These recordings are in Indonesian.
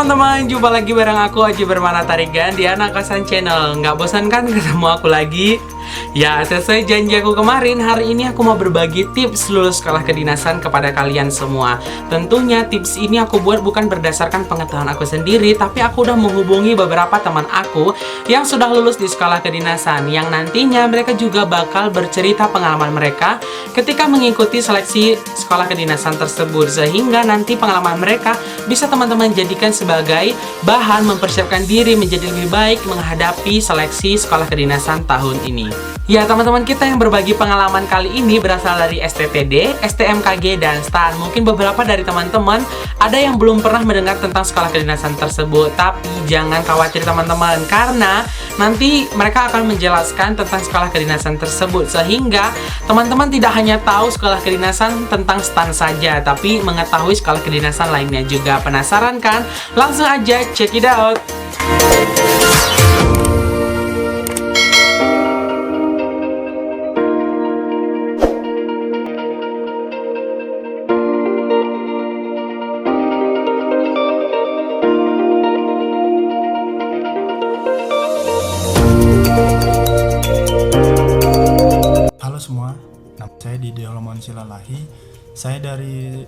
teman-teman, jumpa lagi bareng aku Aji Bermana Tarigan di Anak Kosan Channel. Nggak bosan kan ketemu aku lagi? Ya, sesuai janji aku kemarin, hari ini aku mau berbagi tips lulus sekolah kedinasan kepada kalian semua. Tentunya tips ini aku buat bukan berdasarkan pengetahuan aku sendiri, tapi aku udah menghubungi beberapa teman aku yang sudah lulus di sekolah kedinasan, yang nantinya mereka juga bakal bercerita pengalaman mereka ketika mengikuti seleksi sekolah kedinasan tersebut, sehingga nanti pengalaman mereka bisa teman-teman jadikan sebagai bahan mempersiapkan diri menjadi lebih baik menghadapi seleksi sekolah kedinasan tahun ini. Ya, teman-teman kita yang berbagi pengalaman kali ini berasal dari STTD, STMKG, dan STAN. Mungkin beberapa dari teman-teman ada yang belum pernah mendengar tentang sekolah kedinasan tersebut, tapi jangan khawatir teman-teman, karena nanti mereka akan menjelaskan tentang sekolah kedinasan tersebut, sehingga teman-teman tidak hanya tahu sekolah kedinasan tentang STAN saja, tapi mengetahui sekolah kedinasan lainnya juga. Penasaran kan? Langsung aja check it out! Halo semua, nama saya Didi Olomon Silalahi. Saya dari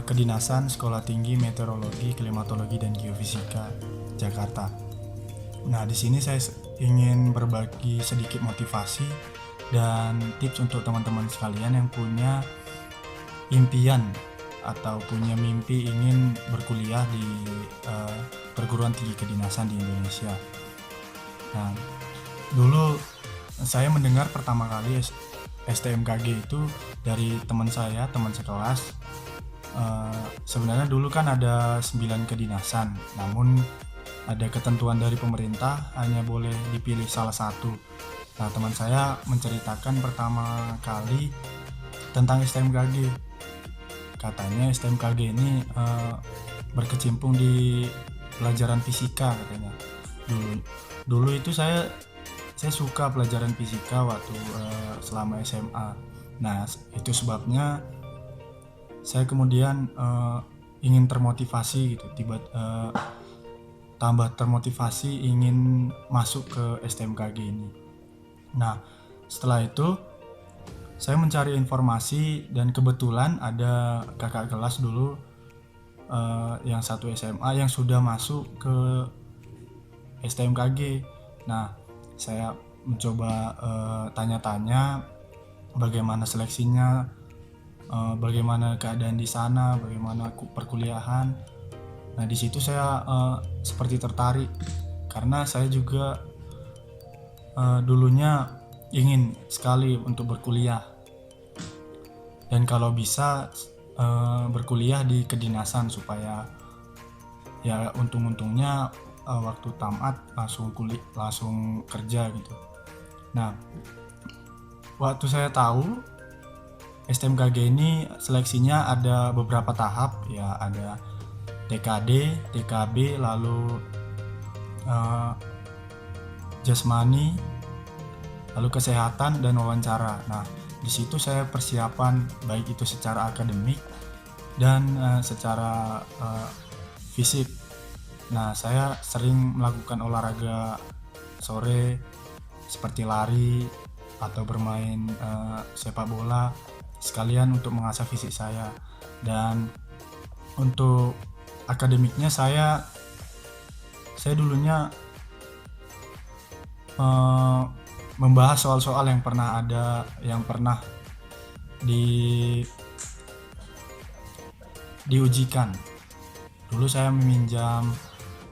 Kedinasan Sekolah Tinggi Meteorologi, Klimatologi, dan Geofisika, Jakarta. Nah, di sini saya ingin berbagi sedikit motivasi dan tips untuk teman-teman sekalian yang punya impian atau punya mimpi ingin berkuliah di perguruan tinggi kedinasan di Indonesia. Nah, dulu saya mendengar pertama kali STMKG itu dari teman saya, teman sekelas. Sebenarnya dulu kan ada 9 kedinasan, namun ada ketentuan dari pemerintah hanya boleh dipilih salah satu. Nah, teman saya menceritakan pertama kali tentang STMKG. Katanya STMKG ini berkecimpung di pelajaran fisika katanya. Dulu itu saya suka pelajaran fisika waktu selama SMA. Nah, itu sebabnya saya kemudian ingin termotivasi gitu, tambah termotivasi ingin masuk ke STMKG ini. Nah, setelah itu saya mencari informasi dan kebetulan ada kakak kelas dulu yang satu SMA yang sudah masuk ke STMKG. Nah, saya mencoba tanya-tanya bagaimana seleksinya, bagaimana keadaan di sana, bagaimana perkuliahan. Nah, di situ saya seperti tertarik karena saya juga dulunya ingin sekali untuk berkuliah dan kalau bisa berkuliah di kedinasan supaya ya untung-untungnya waktu tamat langsung kerja gitu. Nah, waktu saya tahu STMKG ini seleksinya ada beberapa tahap, ya ada TKD, TKB, lalu jasmani, lalu kesehatan dan wawancara. Nah, di situ saya persiapan baik itu secara akademik dan secara fisik. Nah, saya sering melakukan olahraga sore seperti lari atau bermain sepak bola sekalian untuk mengasah fisik saya. Dan untuk akademiknya saya dulunya membahas soal-soal yang pernah diujikan. Dulu saya meminjam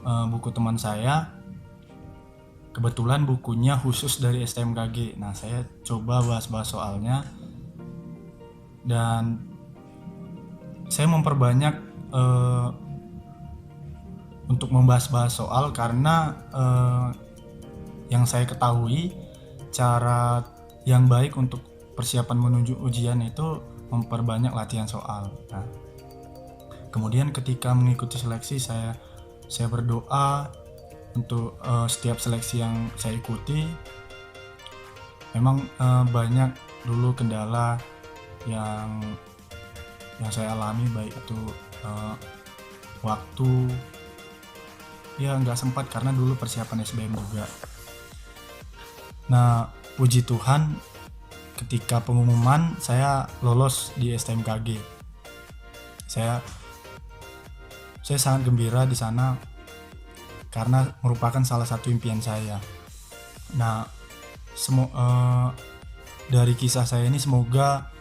buku teman saya, kebetulan bukunya khusus dari STMKG. Nah, saya coba bahas-bahas soalnya dan saya memperbanyak untuk membahas-bahas soal karena yang saya ketahui cara yang baik untuk persiapan menuju ujian itu memperbanyak latihan soal. Nah, kemudian ketika mengikuti seleksi saya berdoa untuk setiap seleksi yang saya ikuti. Memang banyak dulu kendala yang saya alami, baik itu waktu, ya nggak sempat karena dulu persiapan SBM juga. Nah, puji Tuhan ketika pengumuman saya lolos di STMKG. Saya sangat gembira di sana karena merupakan salah satu impian saya. Nah, dari kisah saya ini semoga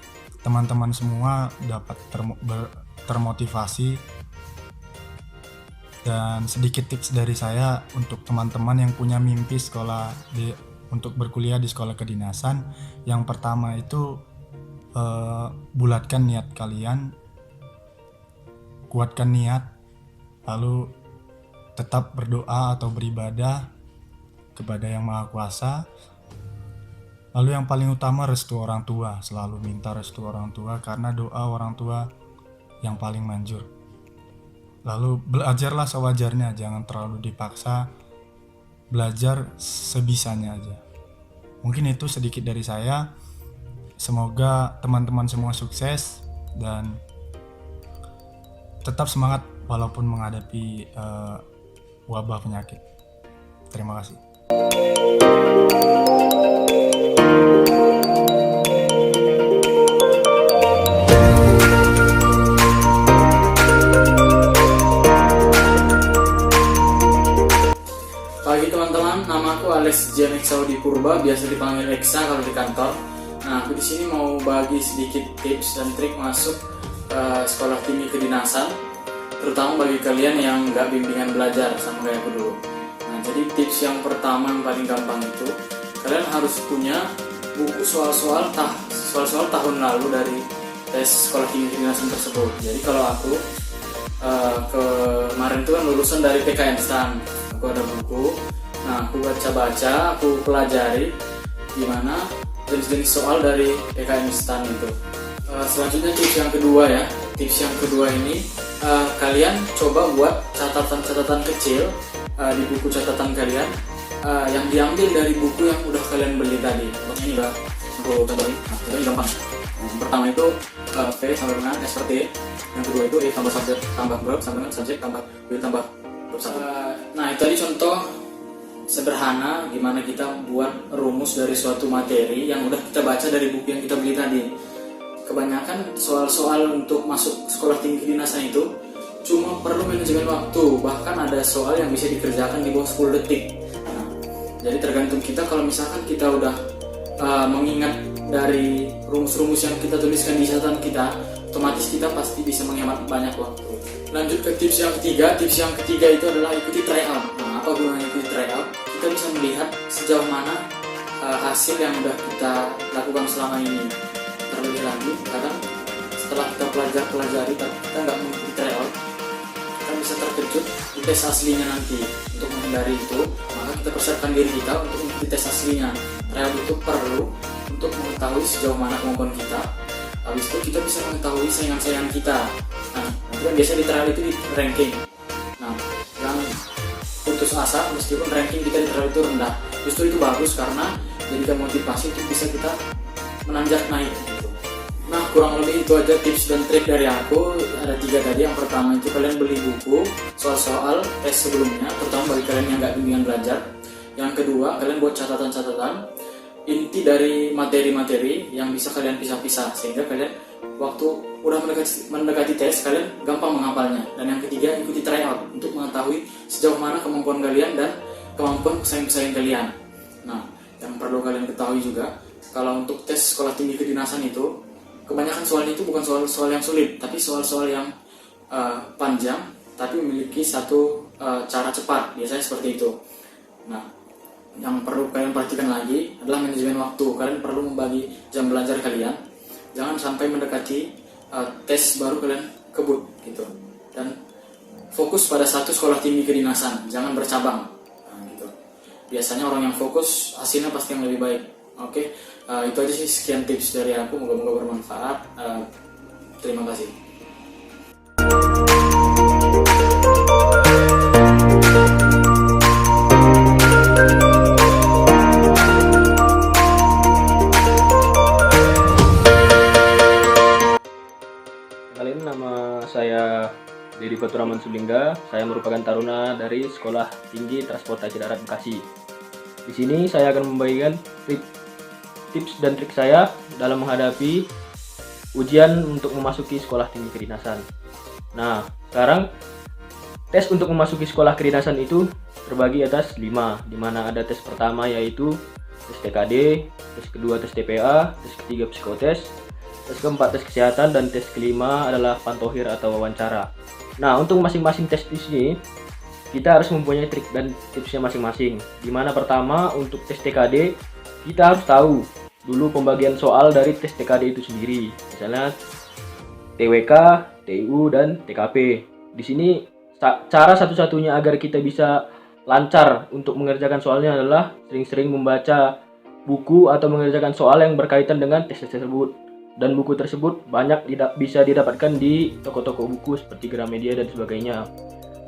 teman-teman semua dapat termotivasi, dan sedikit tips dari saya untuk teman-teman yang punya mimpi untuk berkuliah di sekolah kedinasan. Yang pertama itu bulatkan niat kalian, kuatkan niat, lalu tetap berdoa atau beribadah kepada Yang Maha Kuasa. Lalu yang paling utama restu orang tua, selalu minta restu orang tua karena doa orang tua yang paling manjur. Lalu belajarlah sewajarnya, jangan terlalu dipaksa, belajar sebisanya aja. Mungkin itu sedikit dari saya. Semoga teman-teman semua sukses dan tetap semangat walaupun menghadapi wabah penyakit. Terima kasih. Pagi teman-teman, nama aku Alex Jamek Saudi Purba, biasa dipanggil Eksa kalau di kantor. Nah, aku di sini mau bagi sedikit tips dan trik masuk sekolah tinggi kedinasan, terutama bagi kalian yang nggak bimbingan belajar sama kayak aku dulu. Nah, jadi tips yang pertama yang paling gampang itu kalian harus punya buku soal-soal tahun lalu dari tes sekolah tinggi kedinasan tersebut. Jadi kalau aku kemarin itu kan lulusan dari PK Instan, aku ada buku. Nah, aku baca-baca, aku pelajari gimana jenis-jenis soal dari PK Instan itu. Selanjutnya tips yang kedua ya. Tips yang kedua ini kalian coba buat catatan-catatan kecil di buku catatan kalian yang diambil dari buku yang udah kalian beli tadi. Contohnya ini aku contohin. Nah, ini gampang. Yang pertama itu V sama dengan S per T. Yang kedua itu E tambah subjek tambah verb sama dengan subjek tambah W tambah verb 1. Nah, itu tadi contoh sederhana gimana kita buat rumus dari suatu materi yang udah kita baca dari buku yang kita beli tadi. Kebanyakan soal-soal untuk masuk sekolah tinggi kedinasan itu cuma perlu manajemen waktu, bahkan ada soal yang bisa dikerjakan di bawah 10 detik. Nah, jadi tergantung kita, kalau misalkan kita udah mengingat dari rumus-rumus yang kita tuliskan di catatan kita, otomatis kita pasti bisa menghemat banyak waktu. Lanjut ke tips yang ketiga. Tips yang ketiga itu adalah ikuti tryout. Nah, apa gunanya ikuti tryout? Kita bisa melihat sejauh mana hasil yang udah kita lakukan selama ini. Terlebih lagi, kadang setelah kita pelajari tapi kita nggak mengikuti tryout, kita bisa terkejut di tes aslinya nanti. Untuk menghindari itu, maka kita persiapkan diri kita untuk mengikuti tes aslinya. Tryout itu perlu untuk mengetahui sejauh mana kemampuan kita. Habis itu kita bisa mengetahui saingan-saingan kita. Nah, nanti kan biasa di tryout itu di ranking. Nah, yang putus asa meskipun ranking kita di tryout itu rendah, justru itu bagus karena jadikan motivasi untuk bisa kita menanjak naik gitu. Nah, kurang lebih itu aja tips dan trik dari aku. Ada 3 tadi. Yang pertama itu kalian beli buku soal-soal tes sebelumnya, terutama bagi kalian yang nggak bimbingan belajar. Yang kedua, kalian buat catatan-catatan inti dari materi-materi yang bisa kalian pisah-pisah, sehingga kalian waktu udah mendekati tes kalian gampang menghafalnya. Dan yang ketiga, ikuti tryout untuk mengetahui sejauh mana kemampuan kalian dan kemampuan pesaing-pesaing kalian. Nah, yang perlu kalian ketahui juga, kalau untuk tes sekolah tinggi kedinasan itu kebanyakan soalnya itu bukan soal-soal yang sulit, tapi soal-soal yang panjang tapi memiliki satu cara cepat, biasanya seperti itu. Nah, yang perlu kalian perhatikan lagi adalah manajemen waktu. Kalian perlu membagi jam belajar kalian, jangan sampai mendekati tes baru kalian kebut gitu. Dan fokus pada satu sekolah tinggi kedinasan, jangan bercabang. Nah, gitu. Biasanya orang yang fokus hasilnya pasti yang lebih baik. Oke, itu aja sih, sekian tips dari aku, moga-moga bermanfaat. Terima kasih. Kenalin, nama saya Dedy Faturaman Sulingga. Saya merupakan taruna dari Sekolah Tinggi Transportasi Darat Bekasi. Di sini saya akan membagikan tips dan trik saya dalam menghadapi ujian untuk memasuki Sekolah Tinggi Kedinasan. Nah, sekarang tes untuk memasuki Sekolah Kedinasan itu terbagi atas 5, di mana ada tes pertama yaitu tes TKD, tes kedua tes TPA, tes ketiga psikotes, tes keempat tes kesehatan, dan tes kelima adalah pantohir atau wawancara. Nah, untuk masing-masing tes di sini kita harus mempunyai trik dan tipsnya masing-masing. Dimana pertama untuk tes TKD kita harus tahu dulu pembagian soal dari tes TKD itu sendiri. Misalnya TWK, TIU, dan TKP. Di sini cara satu-satunya agar kita bisa lancar untuk mengerjakan soalnya adalah sering-sering membaca buku atau mengerjakan soal yang berkaitan dengan tes tersebut. Dan buku tersebut banyak bisa didapatkan di toko-toko buku seperti Gramedia dan sebagainya.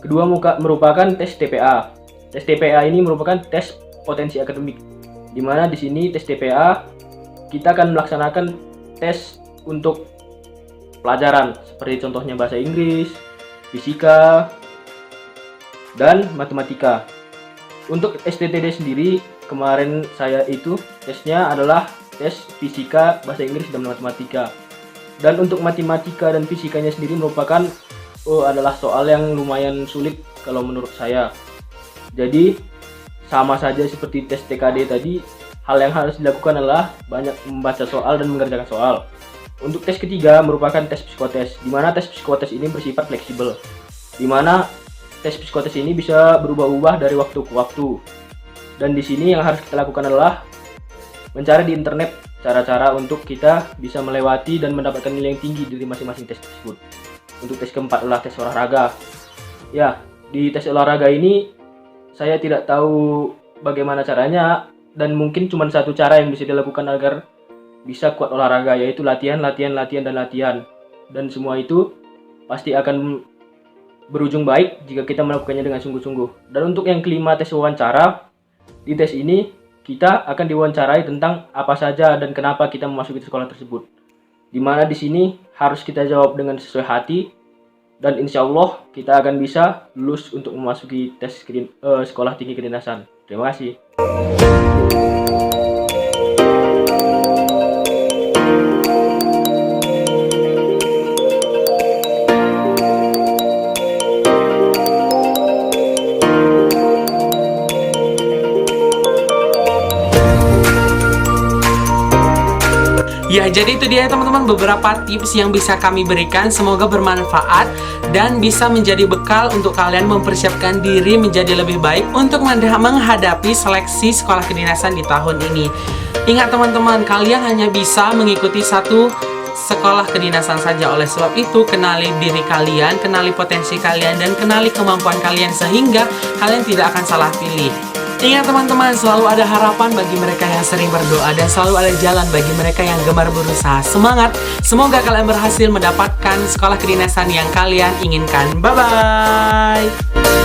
Kedua merupakan tes TPA. Tes TPA ini merupakan tes potensi akademik, di mana di sini tes TPA kita akan melaksanakan tes untuk pelajaran seperti contohnya bahasa Inggris, fisika, dan matematika. Untuk STTD sendiri kemarin saya itu tesnya adalah tes fisika, bahasa Inggris, dan matematika. Dan untuk matematika dan fisikanya sendiri merupakan adalah soal yang lumayan sulit kalau menurut saya. Jadi sama saja seperti tes TKD tadi, hal yang harus dilakukan adalah banyak membaca soal dan mengerjakan soal. Untuk tes ketiga merupakan tes psikotes, di mana tes psikotes ini bersifat fleksibel, di mana tes psikotes ini bisa berubah-ubah dari waktu ke waktu. Dan di sini yang harus kita lakukan adalah mencari di internet cara-cara untuk kita bisa melewati dan mendapatkan nilai yang tinggi dari masing-masing tes tersebut. Untuk tes keempat adalah tes olahraga. Ya, di tes olahraga ini saya tidak tahu bagaimana caranya, dan mungkin cuma satu cara yang bisa dilakukan agar bisa kuat olahraga, yaitu latihan, dan latihan. Dan semua itu pasti akan berujung baik jika kita melakukannya dengan sungguh-sungguh. Dan untuk yang kelima, tes wawancara. Di tes ini kita akan diwawancarai tentang apa saja dan kenapa kita memasuki sekolah tersebut. Dimana di sini harus kita jawab dengan sesuai hati, dan insya Allah kita akan bisa lulus untuk memasuki tes Sekolah Tinggi Kedinasan. Terima kasih. Ya, jadi itu dia teman-teman beberapa tips yang bisa kami berikan. Semoga bermanfaat dan bisa menjadi bekal untuk kalian mempersiapkan diri menjadi lebih baik untuk menghadapi seleksi sekolah kedinasan di tahun ini. Ingat teman-teman, kalian hanya bisa mengikuti satu sekolah kedinasan saja. Oleh sebab itu, kenali diri kalian, kenali potensi kalian, dan kenali kemampuan kalian sehingga kalian tidak akan salah pilih. Ingat teman-teman, selalu ada harapan bagi mereka yang sering berdoa, dan selalu ada jalan bagi mereka yang gemar berusaha. Semangat! Semoga kalian berhasil mendapatkan sekolah kedinasan yang kalian inginkan. Bye-bye!